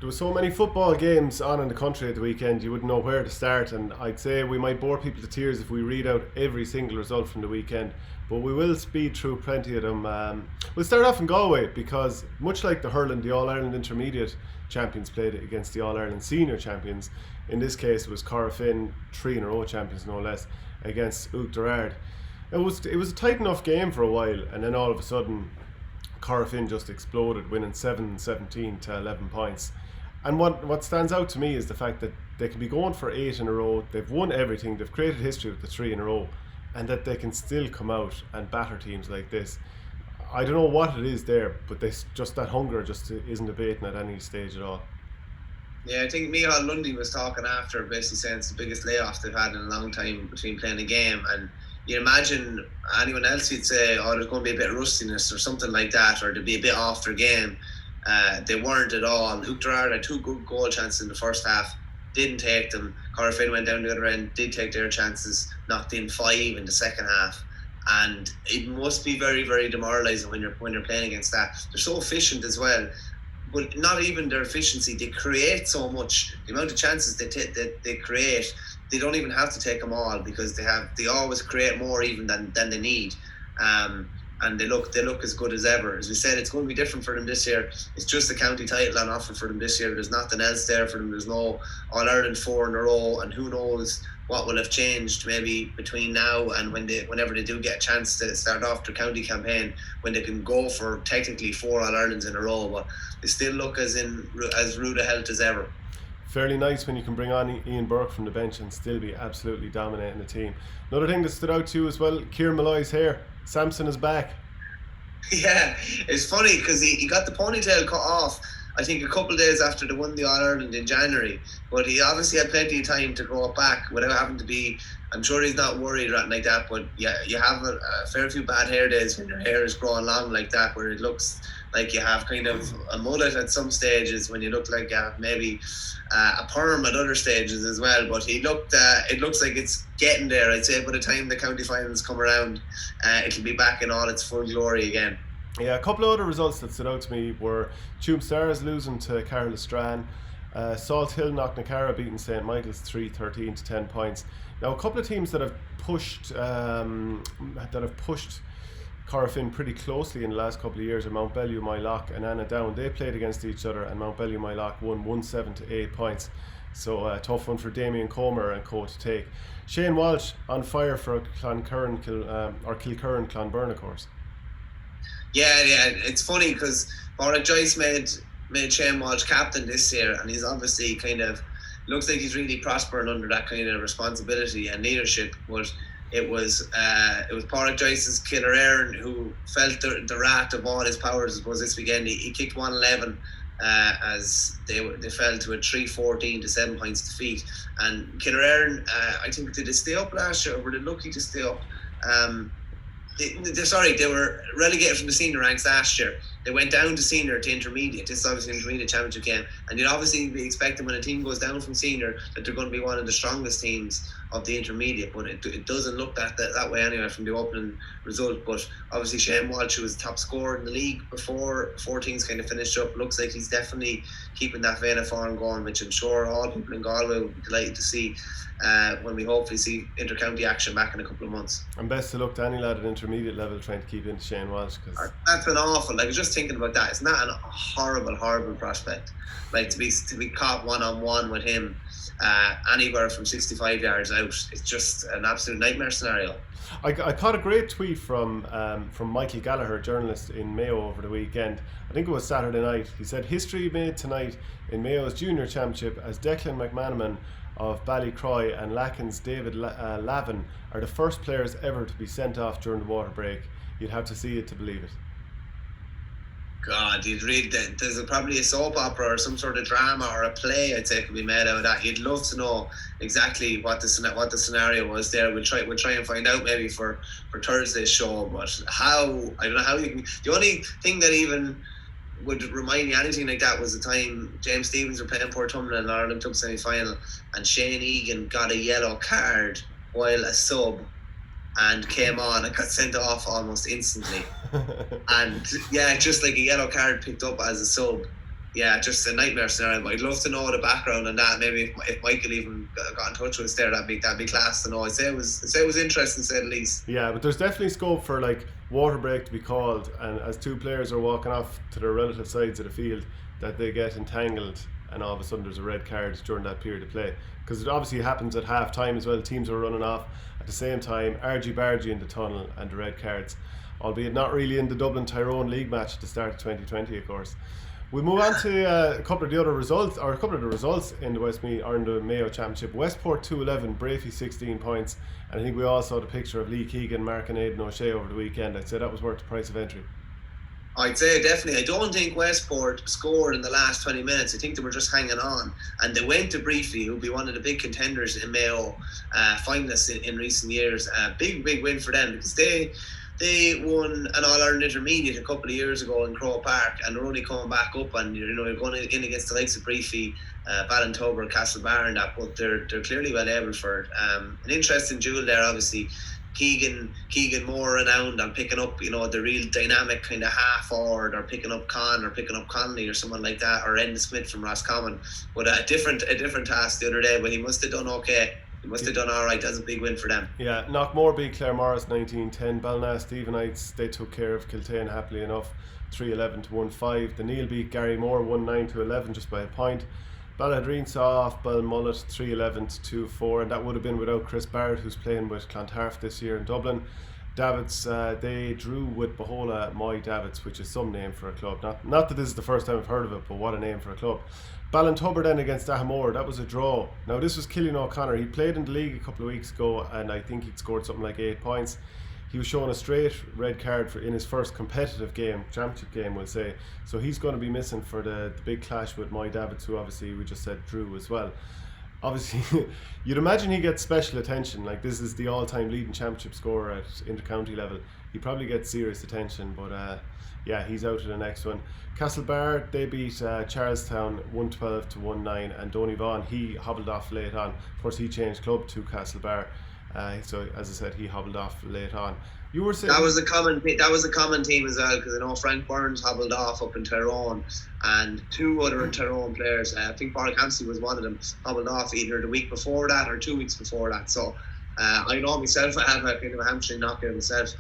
There were so many football games on in the country at the weekend, you wouldn't know where to start. And I'd say we might bore people to tears if we read out every single result from the weekend. But we will speed through plenty of them. We'll start off in Galway because, much like the hurling, the All Ireland Intermediate champions played against the All Ireland Senior champions. In this case, it was Corofin, 3 in a row champions, no less, against Kildare. It was a tight enough game for a while, and then all of a sudden, Corofin just exploded, winning 7-17 to 11 points. And what stands out to me is the fact that they can be going for 8 in a row. They've won everything. They've created history with the 3 in a row, and that they can still come out and batter teams like this. I don't know what it is there, but just that hunger just isn't abating at any stage at all. Yeah, I think Micheál Lundy was talking after, basically saying it's the biggest layoff they've had in a long time between playing a game. And you imagine anyone else, you'd say, oh, there's going to be a bit of rustiness or something like that, or to be a bit off their game. They weren't at all. Kildare had 2 good goal chances in the first half, didn't take them. Corofin went down the other end, did take their chances, knocked in 5 in the second half. And it must be very, very demoralising when you're playing against that. They're so efficient as well. But not even their efficiency, they create so much. The amount of chances they create, they don't even have to take them all, because they always create more even than they need. And they look as good as ever. As we said, it's going to be different for them this year. It's just the county title on offer for them this year. There's nothing else there for them. There's no All-Ireland 4 in a row, and who knows what will have changed maybe between now and whenever they do get a chance to start off their county campaign, when they can go for technically 4 All-Irelands in a row. But they still look as rude a health as ever. Fairly nice when you can bring on Ian Burke from the bench and still be absolutely dominating the team. Another thing that stood out to you as well, Kieran Malloy's hair. Samson is back. Yeah, it's funny because he got the ponytail cut off, I think, a couple of days after they won the All-Ireland in January. But he obviously had plenty of time to grow it back without having to be... I'm sure he's not worried or anything like that, but yeah, you have a fair few bad hair days when your hair is growing long like that, where it looks like you have kind of a mullet at some stages, when you look like you have maybe a perm at other stages as well. But it looks like it's getting there. I'd say by the time the county finals come around, it'll be back in all its full glory again. Yeah, a couple of other results that stood out to me were Tuam Stars losing to Carlow Strand. Salt Hill Knocknacarra beating St Michael's 3-13 to 10 points. Now, a couple of teams that have pushed Corofin pretty closely in the last couple of years are Mount Bellew, Mylock and Annadown. They played against each other, and Mount Bellew, Mylock won 1-7 to 8 points. So a tough one for Damien Comer and co to take. Shane Walsh on fire for Kilcurran Clonberne, of course. Yeah, it's funny because Boric Joyce made Shane Walsh captain this year, and he's obviously kind of looks like he's really prospering under that kind of responsibility and leadership. But it was Boric Joyce's Kildare who felt the wrath of all his powers, I suppose, this weekend. He kicked 111 as they fell to a 3-14 to 7 points defeat. And Kildare, I think, did they stay up last year, or were they lucky to stay up? They were relegated from the senior ranks last year. They went down to senior to intermediate. This is obviously an intermediate championship game, and you'd obviously be expecting when a team goes down from senior that they're going to be one of the strongest teams of the intermediate, but it doesn't look that way anyway from the opening result. But obviously Shane Walsh, who was the top scorer in the league before things kind of finished up, looks like he's definitely keeping that vein of form going, which I'm sure all people in Galway will be delighted to see when we hopefully see inter-county action back in a couple of months. And best of luck to any lad at intermediate level trying to keep into Shane Walsh, because that's been awful. Like, just thinking about that, it's not a horrible prospect. Like, to be caught one-on-one with him anywhere from 65 yards out, it's just an absolute nightmare scenario. I caught a great tweet from Michael Gallagher, journalist in Mayo, over the weekend. I think it was Saturday night. He said, history made tonight in Mayo's junior championship as Declan McManaman of Ballycroy and Lacken's David Lavin are the first players ever to be sent off during the water break. You'd have to see it to believe it. God, you'd read that there's probably a soap opera or some sort of drama or a play, I'd say, could be made out of that. You'd love to know exactly what the scenario was there. We'll try and find out maybe for Thursday's show. But I don't know how you can. The only thing that even would remind me anything like that was the time James Stevens were playing Portumna in the Ireland Cup semi-final, and Shane Egan got a yellow card while a sub, and came on and got sent off almost instantly. And yeah, just like a yellow card picked up as a sub. yeah, just a nightmare scenario. But I'd love to know the background on that. Maybe if Michael even got in touch with us there, that'd be class to know. I'd say it was interesting, to say the least. Yeah, but there's definitely scope for like water break to be called, and as two players are walking off to their relative sides of the field, that they get entangled, and all of a sudden there's a red card during that period of play. Because it obviously happens at half time as well. Teams are running off at the same time, argy-bargy in the tunnel, and the red cards, albeit not really in the Dublin Tyrone League match at the start of 2020, of course. We move on to a couple of the results in the Westmeath or in the Mayo Championship. Westport 2-11, Brafey 16 points, and I think we all saw the picture of Lee Keegan marking Aidan O'Shea over the weekend. I'd say that was worth the price of entry. I'd say definitely. I don't think Westport scored in the last 20 minutes. I think they were just hanging on, and they went to Brafey, who'll be one of the big contenders in Mayo finalists in recent years. Big win for them, because they won an All-Ireland Intermediate a couple of years ago in Croke Park, and they're only coming back up, and you're going in against the likes of Brafey, Ballintubber, Castlebar and that, but they're clearly well able for it. An interesting duel there, obviously. Keegan more renowned on picking up, the real dynamic kind of half forward, or picking up Con or picking up Connolly or someone like that, or Enda Smith from Roscommon. But a different task the other day, but he must have done okay. He must have done all right. That's a big win for them. Yeah, Knockmore beat Clare Morris 19-10. Ballina Stephenites, they took care of Kiltane happily enough, 3-11 to 1-5. The Neil beat Gary Moore 19 to 11 just by a point. Balladreen saw off Balmullet 3-11 to 2-4, and that would have been without Chris Barrett, who's playing with Clontarf this year in Dublin. Davids, they drew with Bohola Moy Davids, which is some name for a club. Not that this is the first time I've heard of it, but what a name for a club. Ballintubber then against Dahamore, that was a draw. Now this was Killian O'Connor. He played in the league a couple of weeks ago, and I think he'd scored something like 8 points. He was shown a straight red card in his first competitive game, championship game we'll say, so he's going to be missing for the big clash with Moy Davids, who obviously we just said drew as well. Obviously you'd imagine he gets special attention, like this is the all-time leading championship scorer at inter-county level. He probably gets serious attention, but yeah, he's out of the next one. Castlebar, they beat Charlestown 112 to 19, and Donny Vaughan, he hobbled off late on. Of course, he changed club to Castlebar, so as I said, he hobbled off late on. You were saying that was a common team as well, because I know Frank Burns hobbled off up in Tyrone, and two other Tyrone players, I think Paul Campsey was one of them, hobbled off either the week before that or 2 weeks before that. So I know myself, I have a kind of a hamstring knockout myself.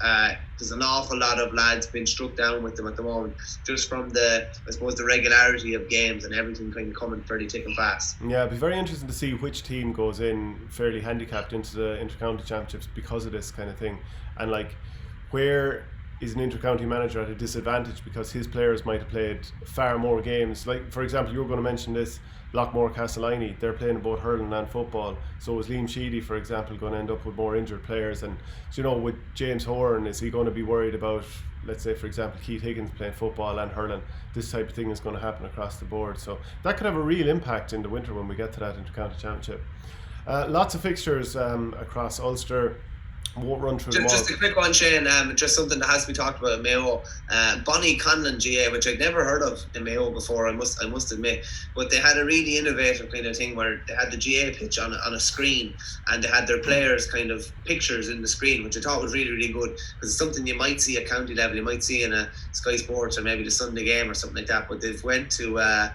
There's an awful lot of lads been struck down with them at the moment, just from the regularity of games and everything kind of coming fairly thick and fast. Yeah, it'd be very interesting to see which team goes in fairly handicapped into the inter-county championships because of this kind of thing, and like where is an inter-county manager at a disadvantage because his players might have played far more games. Like for example, you were going to mention this, Lockmore Castellini, they're playing both hurling and football. So is Liam Sheedy, for example, going to end up with more injured players? And with James Horan, is he going to be worried about, let's say for example, Keith Higgins playing football and hurling? This type of thing is going to happen across the board. So that could have a real impact in the winter when we get to that inter-county championship. Lots of fixtures across Ulster. Won't run through them all. Just a quick one, Shane. Just something that has to be talked about in Mayo. Bonnie Conlon GA, which I'd never heard of in Mayo before, I must admit. But they had a really innovative kind of thing where they had the GA pitch on a screen, and they had their players' kind of pictures in the screen, which I thought was really, really good, because it's something you might see at county level, you might see in a Sky Sports or maybe the Sunday game or something like that. But they've went to a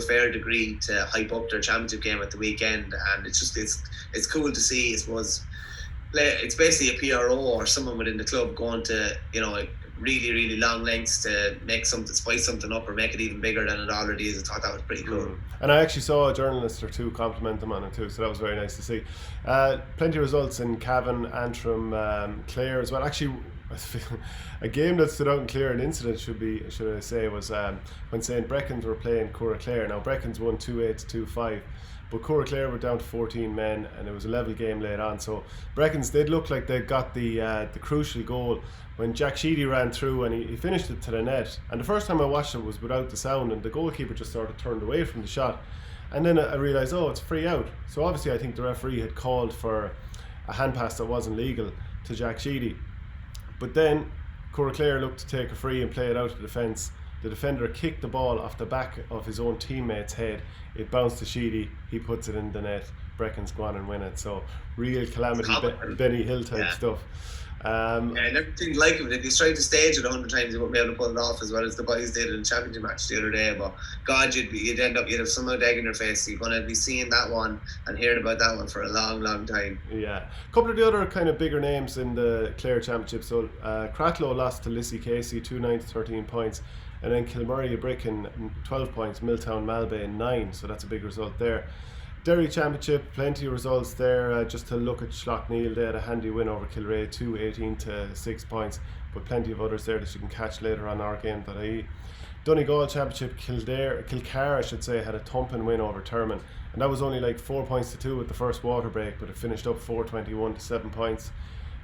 fair degree to hype up their championship game at the weekend, and it's cool to see. It's basically a PRO or someone within the club going to really, really long lengths to spice something up or make it even bigger than it already is. I thought that was pretty cool. And I actually saw a journalist or two compliment them on it too, so that was very nice to see. Plenty of results in Cavan, Antrim, Clare as well. Actually, a game that stood out in Clare, an incident should I say, was when St. Breckens were playing Cura Clare. Now Breckens won 2-8 to 2-5, but Cura Clare were down to 14 men, and it was a level game late on. So Breckens did look like they got the crucial goal when Jack Sheedy ran through and he finished it to the net. And the first time I watched it was without the sound, and the goalkeeper just sort of turned away from the shot. And then I realised, it's free out. So obviously I think the referee had called for a hand pass that wasn't legal to Jack Sheedy. But then Cura Clare looked to take a free and play it out of the defence. The defender kicked the ball off the back of his own teammate's head. It bounced to Sheedy. He puts it in the net. Brecken's go on and win it. So real calamity Benny Hill type stuff. I never think like him. If he's tried to stage it 100 times, he won't be able to pull it off as well as the boys did in the championship match the other day. But God, you'd have some egg in your face. You're going to be seeing that one and hearing about that one for a long, long time. Yeah, a couple of the other kind of bigger names in the Clare Championship. So Cratloe lost to Lissy Casey 2-9 to 13 points, and then Kilmurray Bricken 12 points, Milltown Malbay 9. So that's a big result there. Derry Championship, plenty of results there. Just to look at Schlockneil, they had a handy win over Kilray, 18 to 6 points, but plenty of others there that you can catch later on ourgame.ie. Donegal Championship, Kilcar, I should say, had a thumping win over Termon, and that was only like 4 points to 2 with the first water break, but it finished up 4-21 to 7 points.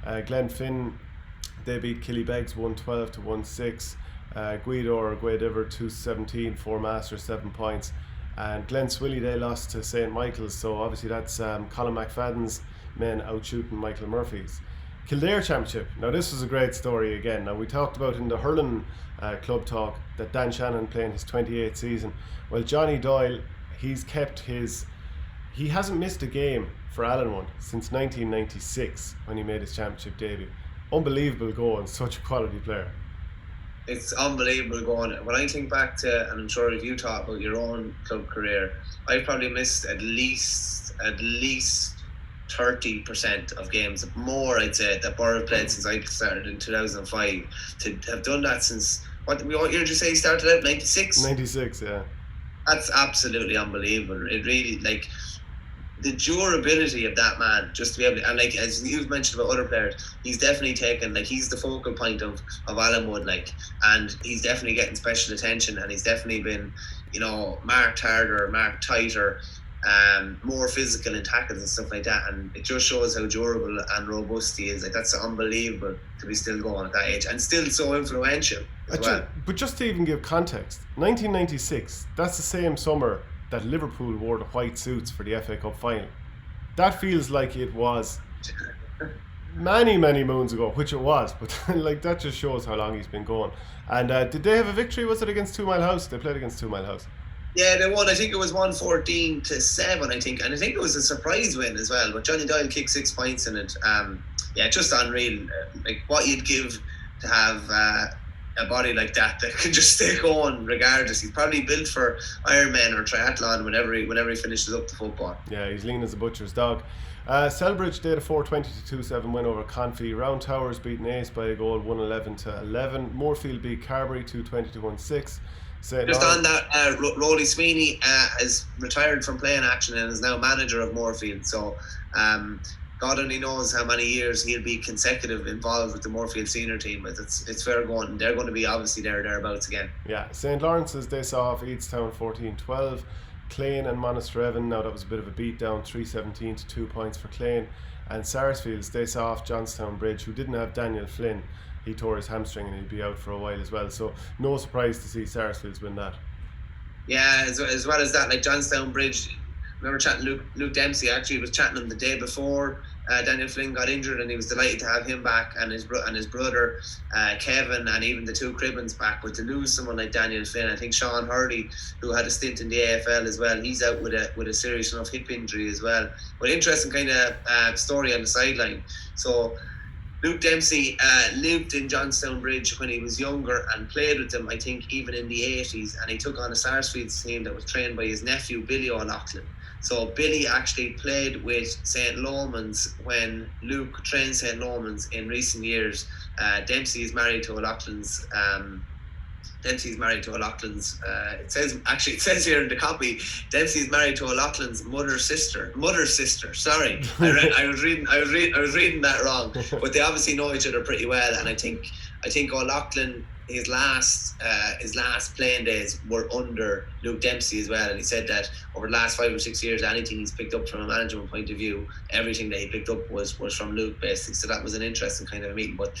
Glenfin, they beat Killybegs 112 to 1-6. Guidiver 217, 4 Masters, 7 points. And Glen Swilly, they lost to St. Michael's, so obviously that's Colin McFadden's men out shooting Michael Murphy's. Kildare Championship, now this was a great story again. Now we talked about in the hurling club talk that Dan Shannon playing his 28th season. Well, Johnny Doyle, he hasn't missed a game for Allenwood since 1996 when he made his championship debut. Unbelievable goal and such a quality player. It's unbelievable going. When I think back to, and I'm sure if you talk about your own club career, I've probably missed at least 30% of games, more I'd say, that Borough played since I started in 2005. To have done that since, what year did you say he started out? 96? 96, yeah. That's absolutely unbelievable. It really, like, the durability of that man, just to be able to, and like as you've mentioned about other players, he's definitely taken, like, he's the focal point of Allenwood, like, and he's definitely getting special attention, and he's definitely been, marked harder, marked tighter, more physical in tackles and stuff like that, and it just shows how durable and robust he is. Like, that's unbelievable to be still going at that age and still so influential as well. But just to even give context, 1996, that's the same summer that Liverpool wore the white suits for the FA Cup final. That feels like it was many moons ago, which it was, but like that just shows how long he's been going. And did they have a victory? Was it against 2 Mile House? They played against 2 Mile House. Yeah, they won. I think it was 114 to 7, I think. And I think it was a surprise win as well. But Johnny Doyle kicked 6 points in it. Just unreal. Like, what you'd give to have a body like that can just stay going regardless. He's probably built for Ironman or triathlon whenever he finishes up the football. Yeah, he's lean as a butcher's dog. Selbridge did a 420 to 2-7 win over Confey. Round Towers beaten Ace by a goal, 111 to 11. Moorfield beat Carberry 220 to 1-6. On that, Rolly Sweeney has retired from playing action and is now manager of Moorfield. So God only knows how many years he'll be consecutive involved with the Moorfield senior team, but it's fair going, and they're going to be obviously thereabouts again. Yeah, St. Lawrence's, they saw off Eadstown 14-12. Clane and Monasterevin, now that was a bit of a beatdown, 3-17 to 2 points for Clane. And Sarsfields, they saw off Johnstown Bridge, who didn't have Daniel Flynn. He tore his hamstring and he'll be out for a while as well, so no surprise to see Sarsfields win that. Yeah, as well as that, like Johnstown Bridge, I remember chatting Luke Dempsey, actually was chatting him the day before Daniel Flynn got injured, and he was delighted to have him back, and his brother Kevin, and even the 2 Cribbins back. But to lose someone like Daniel Flynn, I think Sean Hurdy, who had a stint in the AFL as well, he's out with a serious enough hip injury as well. But interesting kind of story on the sideline. So Luke Dempsey lived in Johnstown Bridge when he was younger and played with them, I think, even in the 80s, and he took on a Sarsfields team that was trained by his nephew Billy O'Loughlin. So Billy actually played with St. Lomans when Luke trained St. Lomans in recent years. Dempsey is married to O'Loughlin's. It says here in the copy, Dempsey is married to O'Loughlin's mother's sister. Sorry, I was reading that wrong. But they obviously know each other pretty well, and I think O'Loughlin, his last playing days were under Luke Dempsey as well, and he said that over the last 5 or 6 years, anything he's picked up from a management point of view, everything that he picked up was from Luke basically. So that was an interesting kind of a meeting. But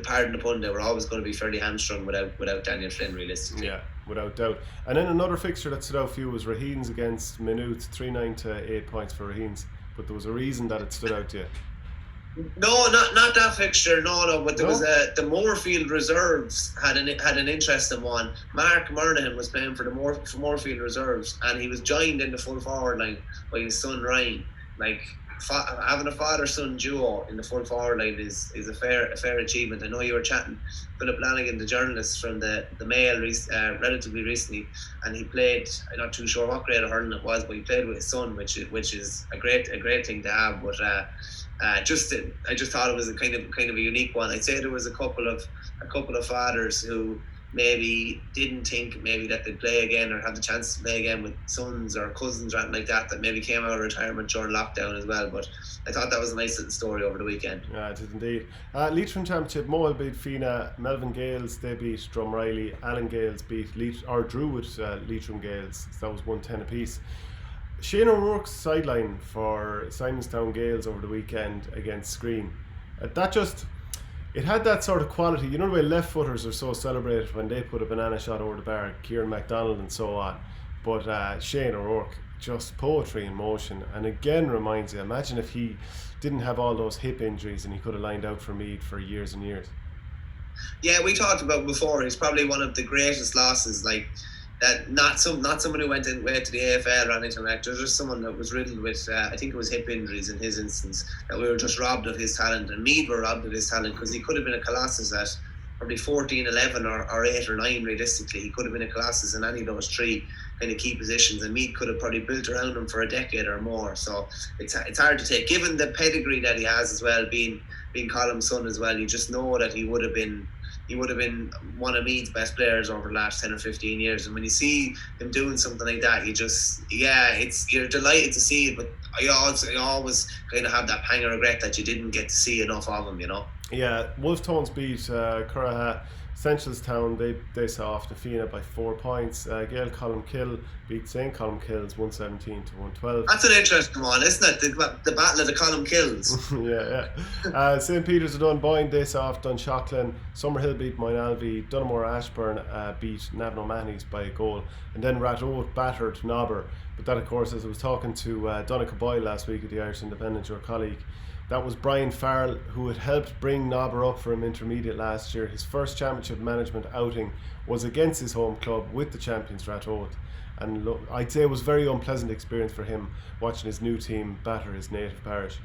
pardon the pun, they were always going to be fairly hamstrung without Daniel Flynn, realistically. Yeah, without doubt. And then another fixture that stood out for you was Raheens against Maynooth, 3-9 to 8 points for Raheens. But there was a reason that it stood out to you. No, not that fixture. No. But there was No? the Moorfield Reserves had an interesting one. Mark Murnahan was playing for the Moorfield Reserves, and he was joined in the full forward line by his son Ryan. Like having a father-son duo in the full forward line is a fair achievement. I know you were chatting Philip Lanigan, the journalist from the Mayo, relatively recently, and he played. I'm not too sure what grade of hurling it was, but he played with his son, which is a great thing to have. But I just thought it was a kind of a unique one. I'd say there was a couple of fathers who maybe didn't think maybe that they'd play again or have the chance to play again with sons or cousins or anything like that maybe came out of retirement during lockdown as well. But I thought that was a nice little story over the weekend. Yeah, it did indeed. Leitrim Championship, Moyle beat Fina, Melvin Gales, they beat Drumreilly, Alan Gales beat drew with Leitrim Gales, so that was 1-10 apiece. Shane O'Rourke's sideline for Simonstown Gales over the weekend against Screen. It had that sort of quality. You know the way left footers are so celebrated when they put a banana shot over the bar, Kieran MacDonald and so on. But Shane O'Rourke, just poetry in motion. And again reminds you, imagine if he didn't have all those hip injuries and he could have lined out for Meath for years and years. Yeah, we talked about before. He's probably one of the greatest losses. Like that, not someone who went to the AFL or anything like that. Just someone that was riddled with, I think it was hip injuries in his instance. That we were just robbed of his talent, and Meath were robbed of his talent because he could have been a Colossus at probably 14, 11 or 8 or 9 realistically. He could have been a Colossus in any of those three kind of key positions, and Meath could have probably built around him for a decade or more. So it's hard to take, given the pedigree that he has as well, being Colum's son as well. You just know that he would have been one of Meath's best players over the last 10 or 15 years. And when you see him doing something like that, you're delighted to see it, but I always kind of have that pang of regret that you didn't get to see enough of him, you know. Yeah, Wolftones beat Curraha. Centralstown, they saw off the Fina by 4 points. Gael Columkill beat St. Columkills 117 to 112. That's an interesting one, isn't it? The battle of the Columkills. Yeah. St. Peter's of Dunboyne, they saw off Dunshaughlin. Summerhill beat Moynalvey. Dunamore Ashburn beat Navan O'Mahony's by a goal. And then Ratoath battered Nobber. But that, of course, as I was talking to Donica Boyle last week at the Irish Independent, your colleague, that was Brian Farrell, who had helped bring Nobber up from intermediate last year. His first championship management outing was against his home club with the champions Ratoath. And look, I'd say it was a very unpleasant experience for him watching his new team batter his native parish.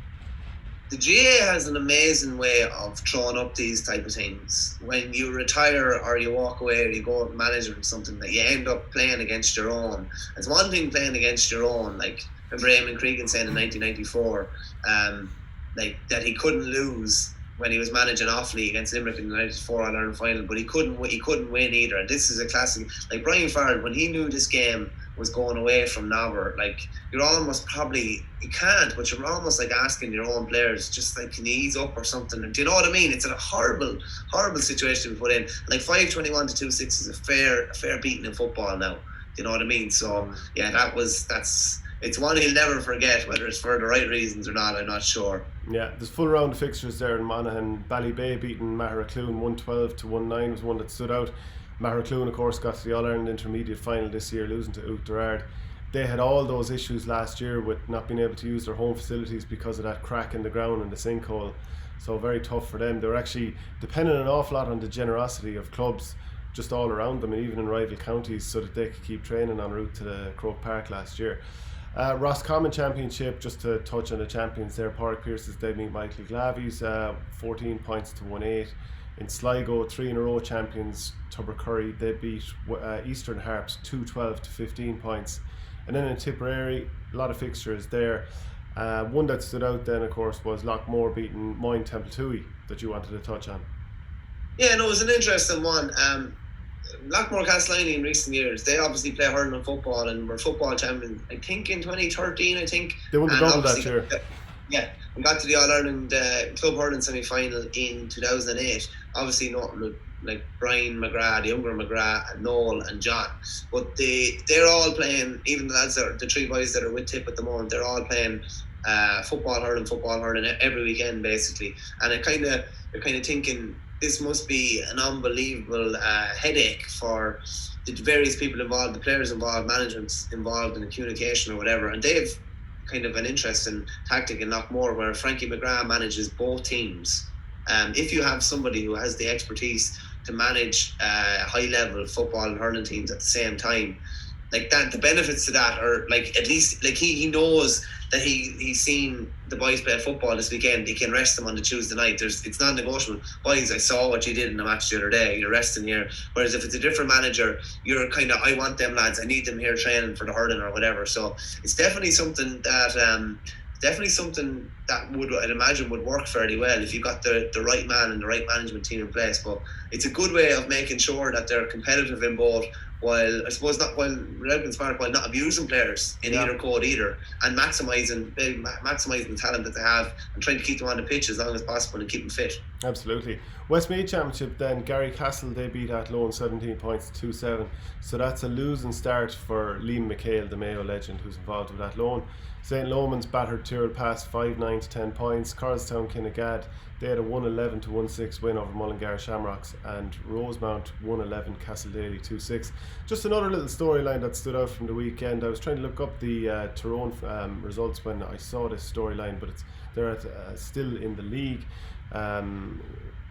The GA has an amazing way of throwing up these type of things. When you retire or you walk away or you go out managing something, that you end up playing against your own. It's one thing playing against your own, like remember Eamon Keegan saying in 1994, like that he couldn't lose when he was managing Offaly against Limerick in the 94 All-Ireland final, but he couldn't win either. And this is a classic. Like Brian Farrell, when he knew this game was going away from Nobber, like you're almost probably, you can't, but you're almost like asking your own players, just like, can you ease up or something? Do you know what I mean? It's a horrible situation to be put in. Like 5-21 to 2-6 is a fair beating in football now. Do you know what I mean? So yeah, it's one he'll never forget. Whether it's for the right reasons or not, I'm not sure. Yeah, there's full round of fixtures there in Monaghan. Ballybay beating Maheracloon 112 to 19 was one that stood out. Maheracloon, of course, got to the All-Ireland Intermediate Final this year, losing to Oughterard. They had all those issues last year with not being able to use their home facilities because of that crack in the ground and the sinkhole. So very tough for them. They were actually depending an awful lot on the generosity of clubs just all around them, and even in rival counties, so that they could keep training en route to the Croke Park last year. Roscommon Championship, just to touch on the champions there, Pádraig Pearse's they meet Michael Glavies 14 points to 1-8. In Sligo, 3 in a row champions Tubbercurry, they beat Eastern Harps 2-12 to 15 points. And then in Tipperary, a lot of fixtures there. One that stood out then, of course, was Lockmore beating Moyne Templetooey that you wanted to touch on. Yeah, no, it was an interesting one. Lockmore Castleiney in recent years, they obviously play hurling and football and were football champions, I think in 2013, They won the double that year. Yeah, and got to the All-Ireland Club Hurling semi-final in 2008. Obviously not like Brian McGrath, the younger McGrath, and Noel and John. But they're all playing, even the lads, the 3 boys that are with Tip at the moment, they're all playing football hurling every weekend basically. And you're kind of thinking, this must be an unbelievable headache for the various people involved, the players involved, management involved in the communication or whatever. And they've kind of an interesting tactic in Knockmore where Frankie McGrath manages both teams. If you have somebody who has the expertise to manage high-level football and hurling teams at the same time, like that, the benefits to that are like, at least like he knows that he's seen the boys play football this weekend. He can rest them on the Tuesday night. It's non-negotiable. Boys, I saw what you did in the match the other day. You're resting here. Whereas if it's a different manager, you're kind of, I want them lads. I need them here training for the hurling or whatever. So it's definitely something that would, I'd imagine, would work fairly well if you got the right man and the right management team in place. But it's a good way of making sure that they're competitive in both, while I suppose not, while without being smart, while not abusing players in either code either, and maximising the talent that they have and trying to keep them on the pitch as long as possible and keep them fit. Absolutely. Westmeath Championship then, Gary Castle, they beat Athlone 17 points to 2-7. So that's a losing start for Liam McHale, the Mayo legend who's involved with Athlone. St. Loman's battered Tyrrell Pass 5-9 to 10 points. Carlstown Kinnegad, they had a 111 to 1-6 win over Mullingar Shamrocks, and Rosemount 111 Castledaly 2-6. Just another little storyline that stood out from the weekend. I was trying to look up the Tyrone results when I saw this storyline, but they're still in the league.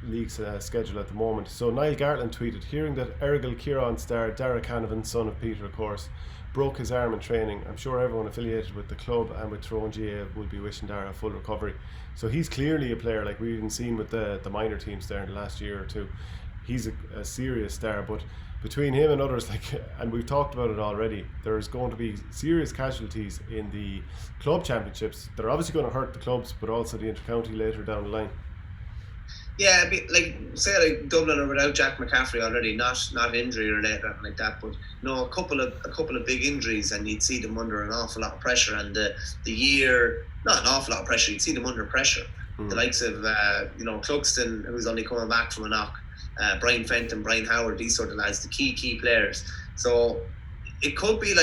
League's schedule at the moment. So Niall Gartland tweeted, hearing that Errigal Kieran star Derek Hanavan, son of Peter of course, broke his arm in training. I'm sure everyone affiliated with the club and with Tyrone GA will be wishing Dara a full recovery. So he's clearly a player, like we've even seen with the minor teams there in the last year or two. He's a serious star, but between him and others, and we've talked about it already, there's going to be serious casualties in the club championships that are obviously going to hurt the clubs, but also the intercounty later down the line. Yeah, like Dublin are without Jack McCaffrey already, not injury related or anything like that, but a couple of big injuries, and you'd see them under an awful lot of pressure. And the year, not an awful lot of pressure, you'd see them under pressure. The likes of Clugston, who's only coming back from a knock, Brian Fenton, Brian Howard, these sort of lads, the key players. So it could be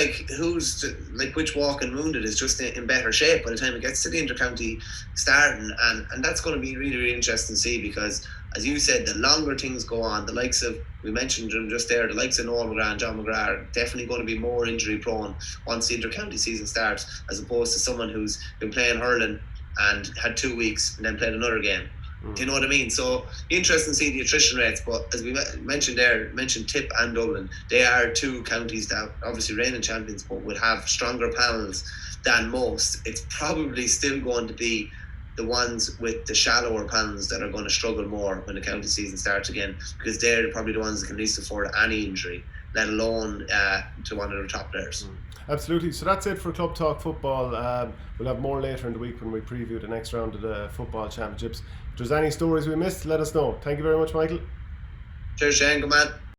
which walking wounded is just in better shape by the time it gets to the intercounty starting, and that's going to be really, really interesting to see, because as you said, the longer things go on, the likes of, we mentioned them just there, the likes of Noel McGrath and John McGrath are definitely going to be more injury prone once the intercounty season starts, as opposed to someone who's been playing hurling and had 2 weeks and then played another game. Do you know what I mean? So interesting to see the attrition rates, but as we mentioned Tip and Dublin, they are two counties that obviously reigning champions but would have stronger panels than most. It's probably still going to be the ones with the shallower panels that are going to struggle more when the county season starts again, because they're probably the ones that can least afford any injury, let alone to one of the top players. Absolutely. So that's it for Club Talk Football. We'll have more later in the week when we preview the next round of the football championships. If there's any stories we missed, let us know. Thank you very much, Michael. Cheers, Shane. Good man.